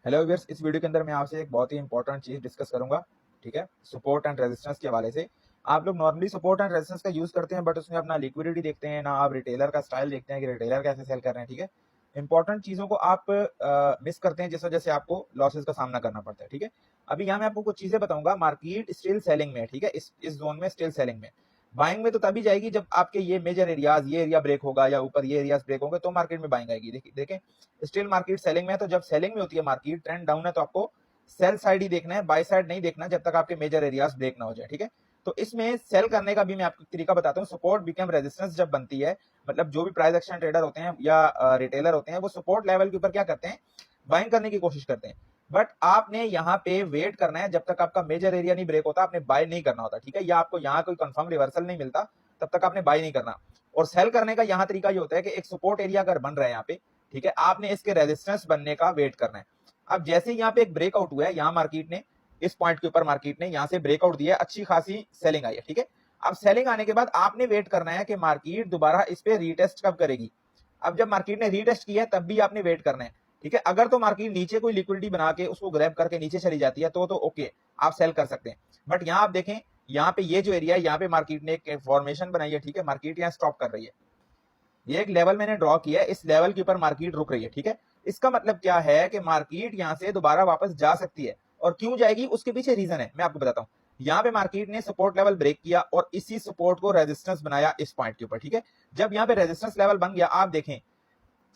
Hello viewers, इस video के अंदर मैं आपसे एक बहुत ही इंपॉर्टेंट चीज डिस्कस करूंगा। ठीक है, सपोर्ट एंड रेजिस्टेंस के हवाले से। आप लोग नॉर्मली सपोर्ट एंड रेजिस्टेंस का यूज करते हैं, बट उसमें अपना लिक्विडिटी देखते हैं ना, आप रिटेलर का स्टाइल देखते हैं कि रिटेलर कैसे सेल कर रहे हैं। ठीक है, इंपॉर्टेंट चीजों को आप मिस करते हैं, जिस वजह से आपको लॉसेस का सामना करना पड़ता है। ठीक है, अभी यहाँ मैं आपको कुछ चीजें बताऊंगा। मार्केट स्टिल सेलिंग में है, ठीक है, इस जोन में स्टिल सेलिंग में। बाइंग में तो तभी जाएगी जब आपके ये मेजर एरियाज, ये एरिया ब्रेक होगा या ऊपर ये एरियाज ब्रेक होंगे तो मार्केट में बाइंग आएगी। देखिए देखें, स्टिल मार्केट सेलिंग में है, तो जब सेलिंग में होती है मार्केट, ट्रेंड डाउन है, तो आपको सेल साइड ही देखना है, बाय साइड नहीं देखना जब तक आपके मेजर एरियाज ब्रेक ना हो जाए। ठीक है, तो इसमें सेल करने का भी मैं आपको तरीका बताता हूँ। सपोर्ट बिकम रेजिस्टेंस जब बनती है, मतलब जो भी प्राइस एक्शन ट्रेडर होते हैं या रिटेलर होते हैं, वो सपोर्ट लेवल के ऊपर क्या करते हैं, बाइंग करने की कोशिश करते हैं। बट आपने यहाँ पे वेट करना है जब तक आपका मेजर एरिया नहीं ब्रेक होता, आपने बाय नहीं करना होता। ठीक है, या आपको यहाँ कोई कंफर्म रिवर्सल नहीं मिलता तब तक आपने बाय नहीं करना। और सेल करने का यहाँ तरीका ये होता है कि एक सपोर्ट एरिया अगर बन रहा है यहाँ पे, ठीक है, आपने इसके रेजिस्टेंस बनने का वेट करना है। अब जैसे यहाँ पे एक ब्रेकआउट हुआ है, यहाँ मार्केट ने इस पॉइंट के ऊपर मार्केट ने यहाँ से ब्रेकआउट दिया है, अच्छी खासी सेलिंग आई है। ठीक है, अब सेलिंग आने के बाद आपने वेट करना है कि मार्केट दोबारा इस पे रीटेस्ट कब करेगी। अब जब मार्केट ने रीटेस्ट किया है तब भी आपने वेट करना है। ठीक है, अगर तो मार्केट नीचे कोई लिक्विडिटी बना के उसको ग्रैब करके नीचे चली जाती है तो ओके, आप सेल कर सकते हैं। बट यहाँ आप देखें, यहाँ पे ये जो एरिया है, यहाँ पे मार्केट ने एक फॉर्मेशन बनाई है। ठीक है, मार्केट यहाँ स्टॉप कर रही है, ये एक लेवल मैंने ड्रॉ किया है, इस लेवल के ऊपर मार्केट रुक रही है। ठीक है, इसका मतलब क्या है कि मार्केट यहाँ से दोबारा वापस जा सकती है, और क्यों जाएगी उसके पीछे रीजन है, मैं आपको बताता हूँ। यहाँ पे मार्केट ने सपोर्ट लेवल ब्रेक किया और इसी सपोर्ट को रेजिस्टेंस बनाया इस पॉइंट के ऊपर। ठीक है, जब यहाँ पे रेजिस्टेंस लेवल बन गया, आप देखें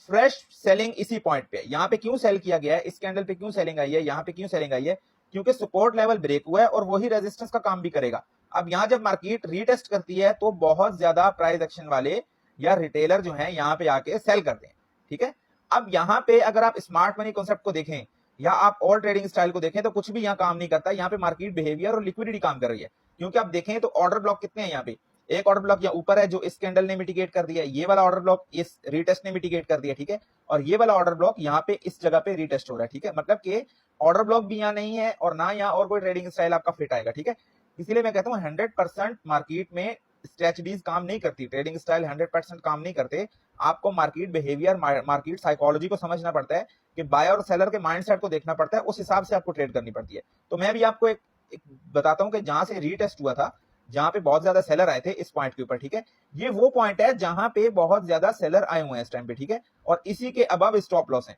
फ्रेश सेलिंग इसी पॉइंट पे। यहाँ पे क्यों सेल किया गया है, इस कैंडल पे क्यों सेलिंग आई है, यहाँ पे क्यों सेलिंग आई है, क्योंकि सपोर्ट लेवल ब्रेक हुआ है और वही रेजिस्टेंस का काम भी करेगा। अब यहाँ जब मार्केट रीटेस्ट करती है तो बहुत ज्यादा प्राइस एक्शन वाले या रिटेलर जो है यहाँ पे आके सेल करते हैं। ठीक है, अब यहाँ पे अगर आप स्मार्ट मनी कॉन्सेप्ट को देखें या आप और ट्रेडिंग स्टाइल को देखें तो कुछ भी यहाँ काम नहीं करता। यहाँ पे मार्केट बिहेवियर और लिक्विडिटी काम कर रही है, क्योंकि आप देखें तो ऑर्डर ब्लॉक कितने हैं यहाँ पे। एक ऑर्डर ब्लॉक यहाँ ऊपर है जो इस कैंडल ने मिटिगेट कर दिया, ये वाला ऑर्डर ब्लॉक इस रीटेस्ट ने मिटिगेट कर दिया। ठीक है, और ये वाला ऑर्डर ब्लॉक यहाँ पे इस जगह पे रीटेस्ट हो रहा है। ठीक है, मतलब कि ऑर्डर ब्लॉक भी यहाँ नहीं है और ना यहाँ और कोई ट्रेडिंग स्टाइल आपका फिट आएगा। ठीक है, इसीलिए मैं कहता हूँ 100% मार्केट में स्ट्रेटजीज काम नहीं करती, ट्रेडिंग स्टाइल 100% काम नहीं करते। आपको मार्केट बिहेवियर, मार्केट साइकोलॉजी को समझना पड़ता है कि बायर और सेलर के माइंडसेट को देखना पड़ता है, उस हिसाब से आपको ट्रेड करनी पड़ती है। तो मैं भी आपको एक बताता हूँ कि जहां से रीटेस्ट हुआ था, जहां पे बहुत ज्यादा सेलर आए थे इस पॉइंट के ऊपर। ठीक है, ये वो पॉइंट है जहां पे बहुत ज्यादा सेलर आए हुए हैं इस टाइम पे। ठीक है, और इसी के अबव स्टॉप लॉस है।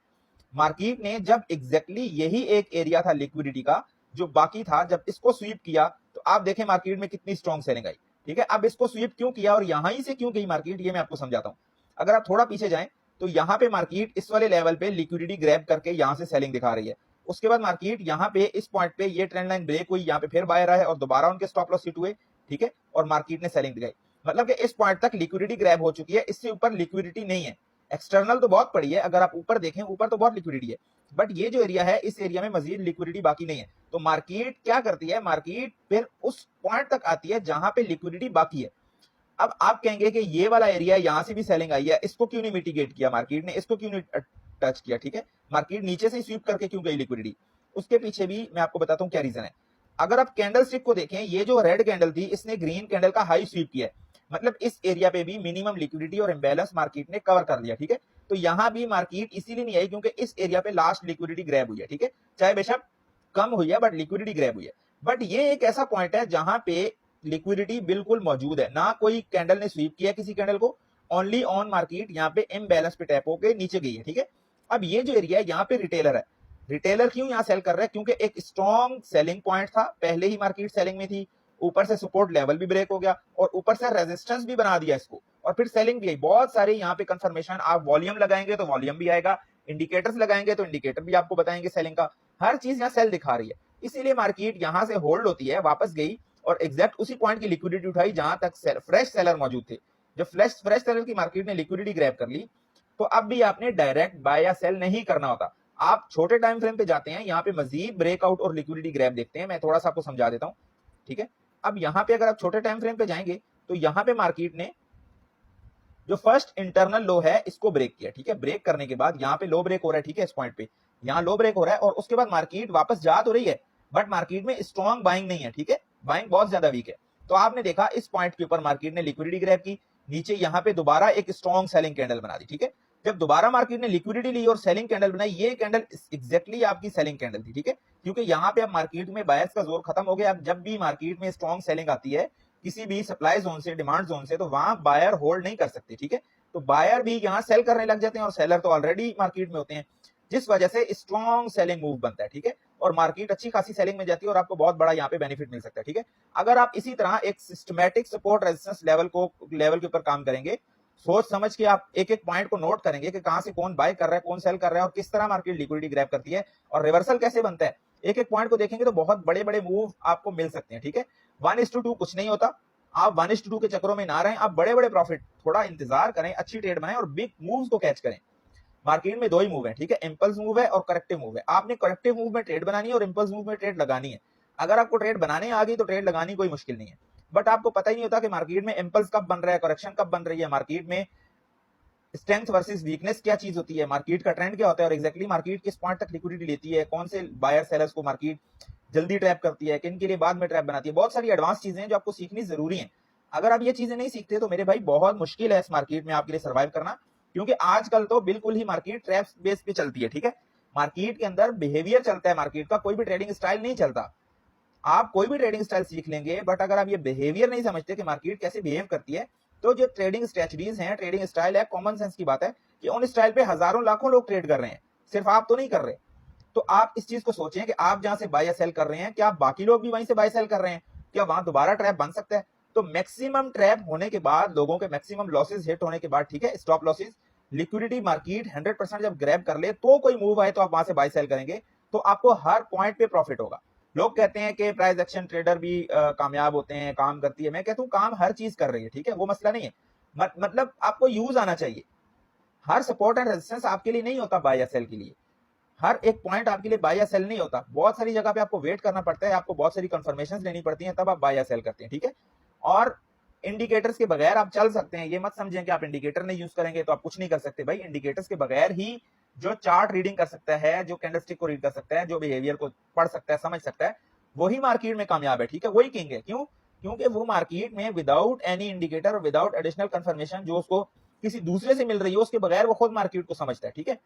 मार्केट ने जब एग्जैक्टली यही एक एरिया था लिक्विडिटी का जो बाकी था, जब इसको स्वीप किया तो आप देखें मार्केट में कितनी स्ट्रॉन्ग सेलिंग आई। ठीक है, अब इसको स्वीप क्यों किया और यहां ही से क्यों गई मार्केट, ये मैं आपको समझाता हूं। अगर आप थोड़ा पीछे जाएं तो यहाँ पे मार्केट इस वाले लेवल पे लिक्विडिटी ग्रैब करके यहाँ से सेलिंग दिखा रही है। उसके बाद मार्केट यहाँ पे इस पॉइंट पे ये ट्रेंड लाइन ब्रेक हुई, यहाँ पे फिर बायर आए और दोबारा उनके स्टॉप लॉस हिट हुए। ठीक है, और मार्केट ने सेलिंग दिखाई, मतलब कि इस पॉइंट तक लिक्विडिटी ग्रैब हो चुकी है, इससे ऊपर लिक्विडिटी नहीं है। एक्सटर्नल तो बहुत पड़ी है, अगर आप ऊपर देखें ऊपर तो बहुत लिक्विडिटी है, बट ये जो एरिया है इस एरिया में मजीद लिक्विडिटी बाकी नहीं है। तो मार्केट क्या करती है, मार्केट फिर उस पॉइंट तक आती है जहां पे लिक्विडिटी बाकी है। अब आप कहेंगे कि ये वाला एरिया यहां से भी सेलिंग आई है, इसको क्यों नहीं मिटिगेट किया मार्केट ने, इसको क्यों नहीं टच किया। ठीक है, मार्केट नीचे से स्वीप करके क्यों गई लिक्विडिटी, उसके पीछे भी मैं आपको बताता हूं क्या रीजन है। अगर आप कैंडल स्टिक को देखें, ये जो रेड कैंडल थी इसने ग्रीन कैंडल का हाई स्वीप किया है, मतलब इस एरिया पे भी मिनिमम लिक्विडिटी और इंबैलेंस मार्केट ने कवर कर लिया। ठीक है, तो यहां भी मार्केट इसीलिए नहीं आई क्योंकि इस एरिया पे लास्ट लिक्विडिटी ग्रैब हुई है। ठीक है, चाहे बेशक कम हुई है बट लिक्विडिटी ग्रैब हुई है। बट ये एक ऐसा पॉइंट है जहां पे लिक्विडिटी बिल्कुल मौजूद है, ना कोई कैंडल ने स्वीप किया किसी कैंडल को, ओनली ऑन मार्केट यहाँ पे इम्बैलेंस पे टैप होकर नीचे गई है। ठीक है, अब ये जो एरिया है यहाँ पे रिटेलर है। रिटेलर क्यों यहाँ सेल कर रहा है, क्योंकि एक स्ट्रॉन्ग सेलिंग पॉइंट था, पहले ही मार्केट सेलिंग में थी, ऊपर से सपोर्ट लेवल भी ब्रेक हो गया और ऊपर से रेजिस्टेंस भी बना दिया इसको, और फिर सेलिंग भी आई। बहुत सारे यहाँ पे कंफर्मेशन, आप वॉल्यूम लगाएंगे तो वॉल्यूम भी आएगा, इंडिकेटर्स लगाएंगे तो इंडिकेटर भी आपको बताएंगे सेलिंग का, हर चीज यहाँ सेल दिखा रही है। इसीलिए मार्केट यहाँ से होल्ड होती है, वापस गई और एग्जैक्ट उसी पॉइंट की लिक्विडिटी उठाई जहां तक फ्रेश सेलर मौजूद थे। जब फ्रेश सेलर की मार्केट ने लिक्विडिटी ग्रैब कर ली तो अब भी आपने डायरेक्ट बाय या सेल नहीं करना होता, आप छोटे टाइम फ्रेम पे जाते हैं, यहाँ पे मजीद ब्रेकआउट और लिक्विडिटी ग्रैब देखते हैं। मैं थोड़ा सा आपको समझा देता हूँ। ठीक है, अब यहाँ पे अगर आप छोटे टाइम फ्रेम पे जाएंगे तो यहाँ पे मार्केट ने जो फर्स्ट इंटरनल लो है इसको ब्रेक किया। ठीक है, ब्रेक करने के बाद यहाँ पे लो ब्रेक हो रहा है। ठीक है, इस पॉइंट पे यहाँ लो ब्रेक हो रहा है और उसके बाद मार्केट वापस जा तो रही है बट मार्केट में स्ट्रॉन्ग बाइंग नहीं है। ठीक है, बाइंग बहुत ज्यादा वीक है। तो आपने देखा इस पॉइंट के ऊपर मार्केट ने लिक्विडिटी ग्रैब की, नीचे यहाँ पे दोबारा एक स्ट्रॉन्ग सेलिंग कैंडल बना दी। ठीक है, जब दोबारा मार्केट ने लिक्विडिटी ली और सेलिंग कैंडल बनाई, ये कैंडल एग्जैक्टली आपकी सेलिंग कैंडल थी, ठीक है, क्योंकि यहाँ पे अब मार्केट में बायर्स का जोर खत्म हो गया। अब जब भी मार्केट में स्ट्रॉन्ग सेलिंग आती है किसी भी सप्लाई जोन से, डिमांड जोन से, तो वहां बायर होल्ड नहीं कर सकते, ठीक है, तो बायर भी यहाँ सेल करने लग जाते हैं और सेलर तो ऑलरेडी मार्केट में होते हैं, जिस वजह से स्ट्रॉन्ग सेलिंग मूव बनता है, ठीक है, और मार्केट अच्छी खासी सेलिंग में जाती है और आपको बहुत बड़ा यहाँ पे बेनिफिट मिल सकता है, ठीक है। अगर आप इसी तरह एक सिस्टमैटिक सपोर्ट रेजिस्टेंस लेवल के ऊपर काम करेंगे, सोच समझ के आप एक एक पॉइंट को नोट करेंगे कि कहां से कौन बाय कर रहा है, कौन सेल कर रहा है और किस तरह मार्केट लिक्विडिटी ग्रैब करती है और रिवर्सल कैसे बनता है, एक एक पॉइंट को देखेंगे तो बहुत बड़े बड़े मूव आपको मिल सकते हैं, ठीक है। 1:2 कुछ नहीं होता, आप 1:2 के चक्करों में ना रहें, आप बड़े बड़े प्रॉफिट, थोड़ा इंतजार करें, अच्छी ट्रेड बनाएं और बिग मूव्स को कैच करें। मार्केट में दो ही मूव है, ठीक है, इंपल्स मूव है और करेक्टिव मूव है। आपने करेक्टिव मूव में ट्रेड बनानी है और इंपल्स मूव में ट्रेड लगानी है। अगर आपको ट्रेड बनाने आ गई तो ट्रेड लगानी कोई मुश्किल नहीं है, बट आपको पता ही नहीं होता कि मार्केट में इंपल्स कब बन रहा है, करेक्शन कब बन रही है, मार्केट में स्ट्रेंथ वर्सेस वीकनेस क्या चीज होती है, मार्केट का ट्रेंड क्या होता है और एग्जैक्टली मार्केट किस पॉइंट तक लिक्विडिटी लेती है, कौन से बायर सेलर्स को मार्केट जल्दी ट्रैप करती है, किन के लिए बाद में ट्रैप बनाती है। बहुत सारी एडवांस चीजें हैं जो आपको सीखनी जरूरी है। अगर आप ये चीजें नहीं सीखते तो मेरे भाई बहुत मुश्किल है इस मार्केट में आपके लिए सर्वाइव करना, क्योंकि आजकल तो बिल्कुल ही मार्केट ट्रैप बेस पे चलती है, ठीक है। मार्केट के अंदर बिहेवियर चलता है, मार्केट का कोई भी ट्रेडिंग स्टाइल नहीं चलता। आप कोई भी ट्रेडिंग स्टाइल सीख लेंगे, बट अगर आप ये बिहेवियर नहीं समझते कि मार्केट कैसे बिहेव करती है, तो जो ट्रेडिंग स्ट्रेटजीज हैं, ट्रेडिंग स्टाइल है, कॉमन सेंस की बात है कि उन स्टाइल पे हजारों लाखों लोग ट्रेड कर रहे हैं, सिर्फ आप तो नहीं कर रहे। तो आप इस चीज को सोचें कि आप जहां से बाय या सेल कर रहे हैं, क्या बाकी लोग भी वहीं से बाय सेल कर रहे हैं, क्या वहां दोबारा ट्रैप बन सकता है। तो मैक्सिमम ट्रैप होने के बाद, लोगों के मैक्सिमम लॉसेस हिट होने के बाद, ठीक है, स्टॉप लॉसेस, लिक्विडिटी मार्केट 100% जब ग्रैब कर ले तो कोई मूव आए तो आप वहां से बाय सेल करेंगे, तो आपको हर पॉइंट पे प्रॉफिट होगा। लोग कहते हैं कि प्राइस एक्शन ट्रेडर भी कामयाब होते हैं, काम करती है, मैं कहता हूं काम हर चीज कर रही है, ठीक है, वो मसला नहीं है, मतलब आपको यूज आना चाहिए। हर सपोर्ट एंड रेजिस्टेंस आपके लिए नहीं होता बाय या सेल के लिए, हर एक पॉइंट आपके लिए बाय या सेल नहीं होता, बहुत सारी जगह पे आपको वेट करना पड़ता है, आपको बहुत सारी कंफर्मेशंस लेनी पड़ती हैं, तब आप बाय या सेल करते हैं, ठीक है। और इंडिकेटर्स के बगैर आप चल सकते हैं, ये मत समझें कि आप इंडिकेटर नहीं यूज करेंगे तो आप कुछ नहीं कर सकते। भाई इंडिकेटर्स के बगैर ही जो चार्ट रीडिंग कर सकता है, जो कैंडलस्टिक को रीड कर सकता है, जो बिहेवियर को पढ़ सकता है, समझ सकता है, वही मार्केट में कामयाब है, ठीक है, वही किंग है। क्यों? क्योंकि वो मार्केट में without any indicator, without additional confirmation जो उसको किसी दूसरे से मिल रही है, उसके बगैर वो खुद मार्केट को समझता है, ठीक है,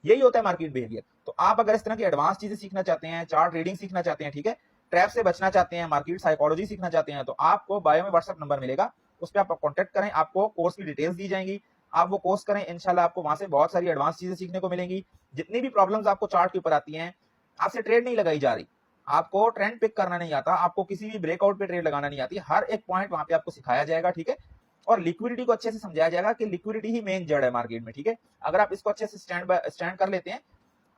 यही होता है मार्केट बिहेवियर। तो आप अगर इस तरह की एडवांस चीजें सीखना चाहते हैं, चार्ट रीडिंग सीखना चाहते हैं, ठीक है, ट्रैप से बचना चाहते हैं, मार्केट साइकोलॉजी सीखना चाहते हैं, तो आपको बायो में व्हाट्सएप नंबर मिलेगा, उस पर आप कॉन्टेक्ट करें, आपको कोर्स की डिटेल्स दी जाएंगी, आप वो कोर्स करें, इंशाल्लाह आपको वहां से बहुत सारी एडवांस चीजें सीखने को मिलेंगी। जितनी भी प्रॉब्लम्स आपको चार्ट के ऊपर आती हैं, आपसे ट्रेड नहीं लगाई जा रही, आपको ट्रेंड पिक करना नहीं आता, आपको किसी भी ब्रेकआउट पे ट्रेड लगाना नहीं आती, हर एक पॉइंट वहां पे आपको सिखाया जाएगा, ठीक है, और लिक्विडिटी को अच्छे से समझाया जाएगा कि लिक्विडिटी ही मेन जड़ है मार्केट में, ठीक है। अगर आप इसको अच्छे से स्टैंड कर लेते हैं,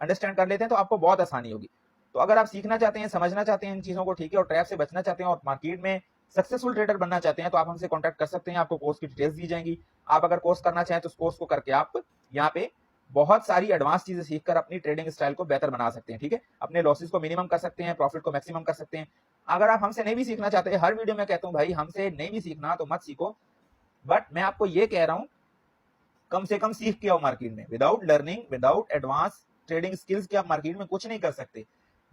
अंडरस्टैंड कर लेते हैं, तो आपको बहुत आसानी होगी। तो अगर आप सीखना चाहते हैं, समझना चाहते हैं इन चीजों को, ठीक है, और ट्रैप से बचना चाहते हैं और मार्केट में सक्सेसफुल ट्रेडर बनना चाहते हैं, तो आप हमसे कांटेक्ट कर सकते हैं, आपको कोर्स की डिटेल्स दी जाएंगी। आप अगर कोर्स करना चाहें तो उस कोर्स को करके आप यहाँ पे बहुत सारी एडवांस चीजें सीखकर अपनी ट्रेडिंग स्टाइल को बेहतर बना सकते हैं, ठीक है, अपने लॉसेस को मिनिमम कर सकते हैं, प्रॉफिट को मैक्सिमम कर सकते हैं। अगर आप हमसे नहीं भी सीखना चाहते हैं, हर वीडियो में कहता हूं भाई हमसे नहीं भी सीखना तो मत सीखो, बट मैं आपको ये कह रहा हूं कम से कम सीख के आओ मार्केट में। Without learning, without advance trading skills के आप मार्केट में कुछ नहीं कर सकते।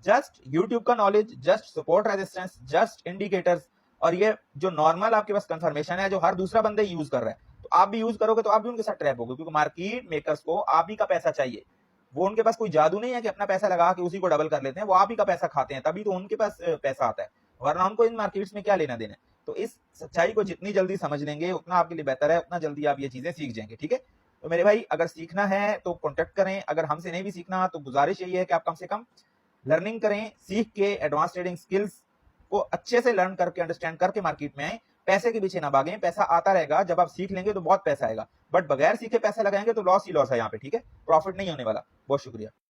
जस्ट यूट्यूब का knowledge, just support resistance, just indicators, और ये जो नॉर्मल आपके पास कंफर्मेशन है जो हर दूसरा बंदा यूज कर रहा है, तो आप भी यूज करोगे तो आप भी उनके साथ ट्रैप होगे, क्योंकि मार्केट मेकर्स को आप ही का पैसा चाहिए। वो उनके पास कोई जादू नहीं है कि अपना पैसा लगा के उसी को डबल कर लेते हैं, वो आप ही का पैसा खाते हैं, तभी तो उनके पास पैसा आता है, वरना उनको इन मार्केट्स में क्या लेना देना है। तो इस सच्चाई को जितनी जल्दी समझ लेंगे उतना आपके लिए बेहतर है, उतना जल्दी आप ये चीजें सीख जाएंगे, ठीक है। तो मेरे भाई अगर सीखना है तो कॉन्टेक्ट करें, अगर हमसे नहीं भी सीखना तो गुजारिश यही है कि आप कम से कम लर्निंग करें, सीख के एडवांस ट्रेडिंग स्किल्स को अच्छे से लर्न करके, अंडरस्टैंड करके मार्केट में आए। पैसे के पीछे ना भागें, पैसा आता रहेगा, जब आप सीख लेंगे तो बहुत पैसा आएगा, बट बगैर सीखे पैसा लगाएंगे तो लॉस ही लॉस है यहाँ पे, ठीक है, प्रॉफिट नहीं होने वाला। बहुत शुक्रिया।